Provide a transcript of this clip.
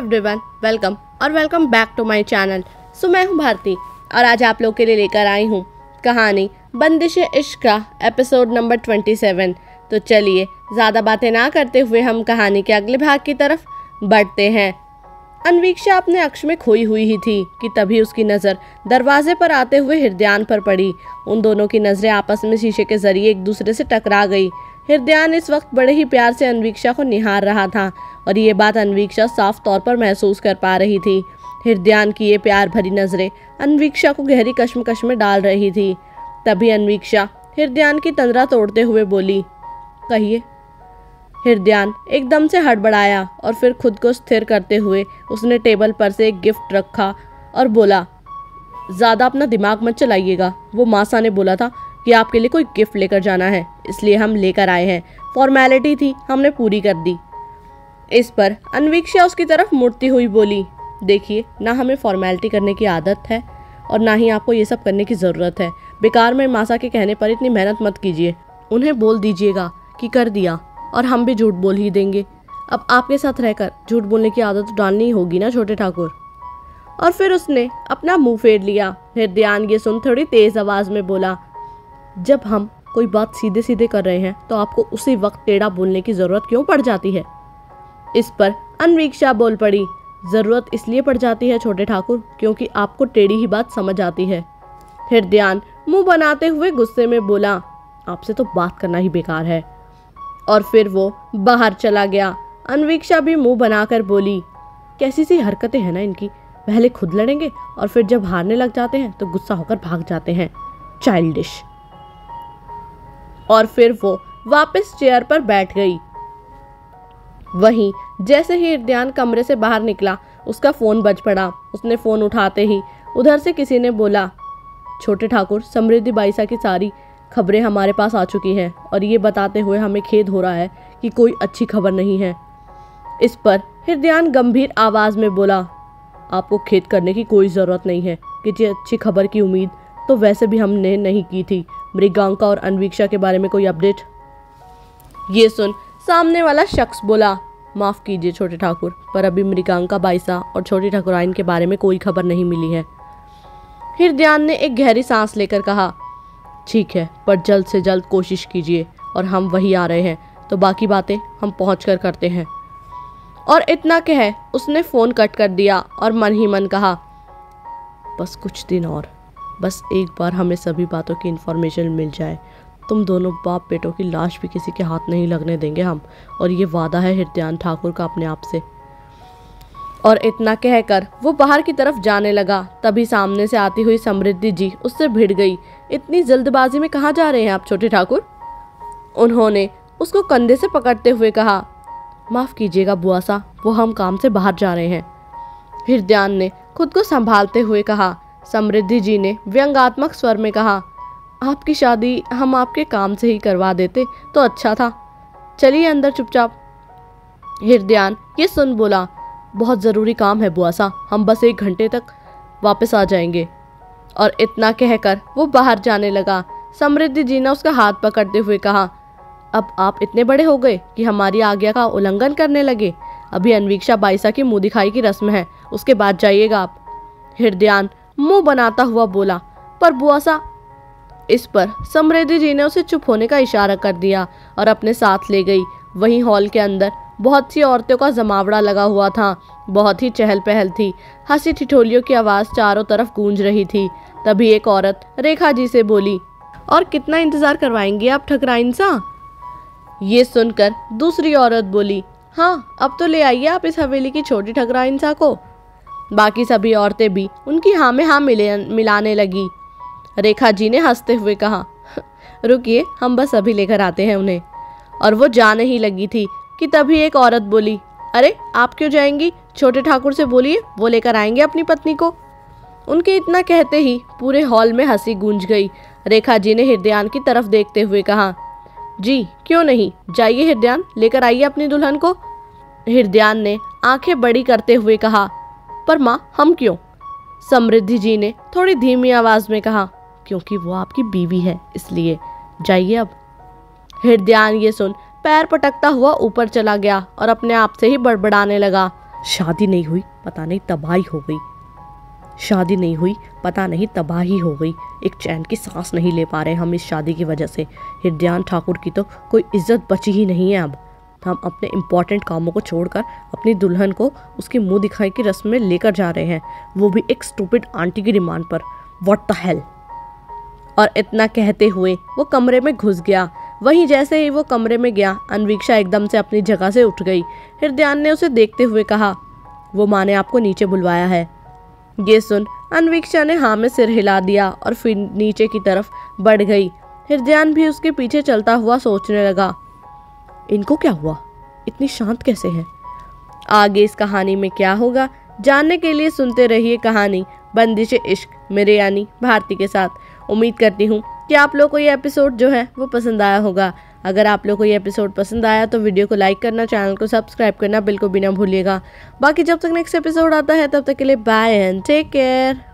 Everyone, welcome और welcome back to my channel. मैं हूं भारती और आज आप लोग के लिए लेकर आई हूं कहानी बंदिश इश्क का एपिसोड नंबर 27। तो चलिए ज़्यादा बातें ना करते हुए हम कहानी के अगले भाग की तरफ बढ़ते हैं। अन्वीक्षा अपने अक्ष में खोई हुई ही थी कि तभी उसकी नज़र दरवाजे पर आते हुए हृदयान पर पड़ी। उन दोनों की नज़रें आपस में शीशे के जरिए एक दूसरे से टकरा गई। हृदयान इस वक्त बड़े ही प्यार से अन्वीक्षा को निहार रहा था और ये बात अन्वीक्षा साफ तौर पर महसूस कर पा रही थी। हृदयान की ये प्यार भरी नज़रें अन्वीक्षा को गहरी कश्मकश में डाल रही थी। तभी अन्वीक्षा हृदयान की तंद्रा तोड़ते हुए बोली, कहिए। हृदयान एकदम से हड़बड़ाया और फिर खुद को स्थिर करते हुए उसने टेबल पर से एक गिफ्ट रखा और बोला, ज़्यादा अपना दिमाग मत चलाइएगा। वो मासा ने बोला था कि आपके लिए कोई गिफ्ट लेकर जाना है, इसलिए हम लेकर आए हैं। फॉर्मेलिटी थी, हमने पूरी कर दी। इस पर अन्वीक्षा उसकी तरफ मुड़ती हुई बोली, देखिए ना हमें फॉर्मेलिटी करने की आदत है और ना ही आपको ये सब करने की ज़रूरत है। बेकार में मासा के कहने पर इतनी मेहनत मत कीजिए। उन्हें बोल दीजिएगा कि कर दिया और हम भी झूठ बोल ही देंगे। अब आपके साथ रहकर झूठ बोलने की आदत तो डालनी ही होगी ना छोटे ठाकुर। और फिर उसने अपना मुंह फेर लिया। हृदयान ये सुन थोड़ी तेज़ आवाज़ में बोला, जब हम कोई बात सीधे सीधे कर रहे हैं तो आपको उसी वक्त टेढ़ा बोलने की ज़रूरत क्यों पड़ जाती है। इस पर अन्वीक्षा बोल पड़ी, ज़रूरत इसलिए पड़ जाती है छोटे ठाकुर क्योंकि आपको टेढ़ी ही बात समझ आती है। हृदयान मुंह बनाते हुए गुस्से में बोला, आपसे तो बात करना ही बेकार है। और फिर वो बाहर चला गया। अन्वीक्षा भी मुंह बनाकर बोली, कैसी सी हरकतें हैं ना इनकी। पहले खुद लड़ेंगे और फिर जब हारने लग जाते हैं तो गुस्सा होकर भाग जाते हैं, चाइल्डिश। और फिर वो वापस चेयर पर बैठ गई। वहीं जैसे ही हृदयान कमरे से बाहर निकला उसका फ़ोन बज पड़ा। उसने फ़ोन उठाते ही उधर से किसी ने बोला, छोटे ठाकुर, समृद्धि बाईसा की सारी खबरें हमारे पास आ चुकी हैं और ये बताते हुए हमें खेद हो रहा है कि कोई अच्छी खबर नहीं है। इस पर हृदयान गंभीर आवाज़ में बोला, आपको खेद करने की कोई ज़रूरत नहीं है कि ये अच्छी खबर की उम्मीद तो वैसे भी हमने नहीं की थी। मृगांका और अन्वीक्षा के बारे में कोई अपडेट? ये सुन सामने वाला शख्स बोला, माफ़ कीजिए छोटे ठाकुर, पर अभी मृगांका बाईसा और छोटी ठाकुराइन के बारे में कोई खबर नहीं मिली है। हृदयान ने एक गहरी सांस लेकर कहा, ठीक है, पर जल्द से जल्द कोशिश कीजिए और हम वही आ रहे हैं, तो बाकी बातें हम पहुँच कर करते हैं। और इतना कह उसने फ़ोन कट कर दिया और मन ही मन कहा, बस कुछ दिन और, बस एक बार हमें सभी बातों की इन्फॉर्मेशन मिल जाए। तुम दोनों बाप बेटों की लाश भी किसी के हाथ नहीं लगने देंगे हम, और ये वादा है हृदयान ठाकुर का अपने आप से। और इतना कहकर वो बाहर की तरफ जाने लगा। तभी सामने से आती हुई समृद्धि जी उससे भिड़ गई। इतनी जल्दबाजी में कहाँ जा रहे हैं आप छोटे ठाकुर? उन्होंने उसको कंधे से पकड़ते हुए कहा, माफ़ कीजिएगा बुआ सा, वो हम काम से बाहर जा रहे हैं। हृदयान ने खुद को संभालते हुए कहा। समृद्धि जी ने व्यंग्यात्मक स्वर में कहा, आपकी शादी हम आपके काम से ही करवा देते तो अच्छा था, चलिए अंदर चुपचाप। हृदयान ये सुन बोला, बहुत ज़रूरी काम है बुआ सा, हम बस 1 घंटे तक वापस आ जाएंगे। और इतना कहकर वो बाहर जाने लगा। समृद्धि जी ने उसका हाथ पकड़ते हुए कहा, अब आप इतने बड़े हो गए कि हमारी आज्ञा का उल्लंघन करने लगे। अभी अन्वीक्षा बाईसा की मुँह दिखाई की रस्म है, उसके बाद जाइएगा आप। हृदयान मुंह बनाता हुआ बोला, पर बुआ सा। इस पर समृद्धि जी ने उसे चुप होने का इशारा कर दिया और अपने साथ ले गई। वहीं हॉल के अंदर बहुत सी औरतों का जमावड़ा लगा हुआ था। बहुत ही चहल पहल थी। हंसी ठिठोलियों की आवाज़ चारों तरफ गूंज रही थी। तभी एक औरत रेखा जी से बोली, और कितना इंतज़ार करवाएंगे आप ठकराइन सा? ये सुनकर दूसरी औरत बोली, हाँ अब तो ले आइए आप इस हवेली की छोटी ठकराइन सा को। बाकी सभी औरतें भी उनकी हाँ में हाँ मिलाने लगी। रेखा जी ने हंसते हुए कहा, रुकिए हम बस अभी लेकर आते हैं उन्हें। और वो जाने ही लगी थी कि तभी एक औरत बोली, अरे आप क्यों जाएंगी? छोटे ठाकुर से बोलिए, वो लेकर आएंगे अपनी पत्नी को। उनके इतना कहते ही पूरे हॉल में हंसी गूंज गई। रेखा जी ने हृदयान की तरफ देखते हुए कहा, जी क्यों नहीं, जाइए हृदयान, लेकर आइए अपनी दुल्हन को। हृदयान ने आंखें बड़ी करते हुए कहा, पर माँ हम क्यों? समृद्धि जी ने थोड़ी धीमी आवाज़ में कहा, क्योंकि वो आपकी बीवी है, इसलिए जाइए अब। हृदयान ये सुन पैर पटकता हुआ ऊपर चला गया और अपने आप से ही बड़बड़ाने लगा, शादी नहीं हुई, पता नहीं तबाही हो गई। शादी नहीं हुई, पता नहीं तबाही हो गई। एक चैन की सांस नहीं ले पा रहे हम इस शादी की वजह से। हृदयान ठाकुर की तो कोई इज्जत बची ही नहीं है। अब हम अपने इम्पॉर्टेंट कामों को छोड़कर अपनी दुल्हन को उसकी मुंह दिखाई की रस्म में लेकर जा रहे हैं, वो भी एक स्टूपिड आंटी की डिमांड पर। What the hell. और इतना कहते हुए वो कमरे में घुस गया। वहीं जैसे ही वो कमरे में गया, अन्वीक्षा एकदम से अपनी जगह से उठ गई। हृदयान ने उसे देखते हुए कहा, वो माँ ने आपको नीचे बुलवाया है। ये सुन अन्वीक्षा ने हाँ में सिर हिला दिया और फिर नीचे की तरफ बढ़ गई। हृदयान भी उसके पीछे चलता हुआ सोचने लगा, इनको क्या हुआ, इतनी शांत कैसे है। आगे इस कहानी में क्या होगा जानने के लिए सुनते रहिए कहानी बंदिश इश्क मेरे यानी भारती के साथ। उम्मीद करती हूँ कि आप लोग को ये एपिसोड जो है वो पसंद आया होगा। अगर आप लोग को ये एपिसोड पसंद आया तो वीडियो को लाइक करना, चैनल को सब्सक्राइब करना बिल्कुल भी ना भूलिएगा। बाकी जब तक नेक्स्ट एपिसोड आता है तब तक के लिए बाय एंड टेक केयर।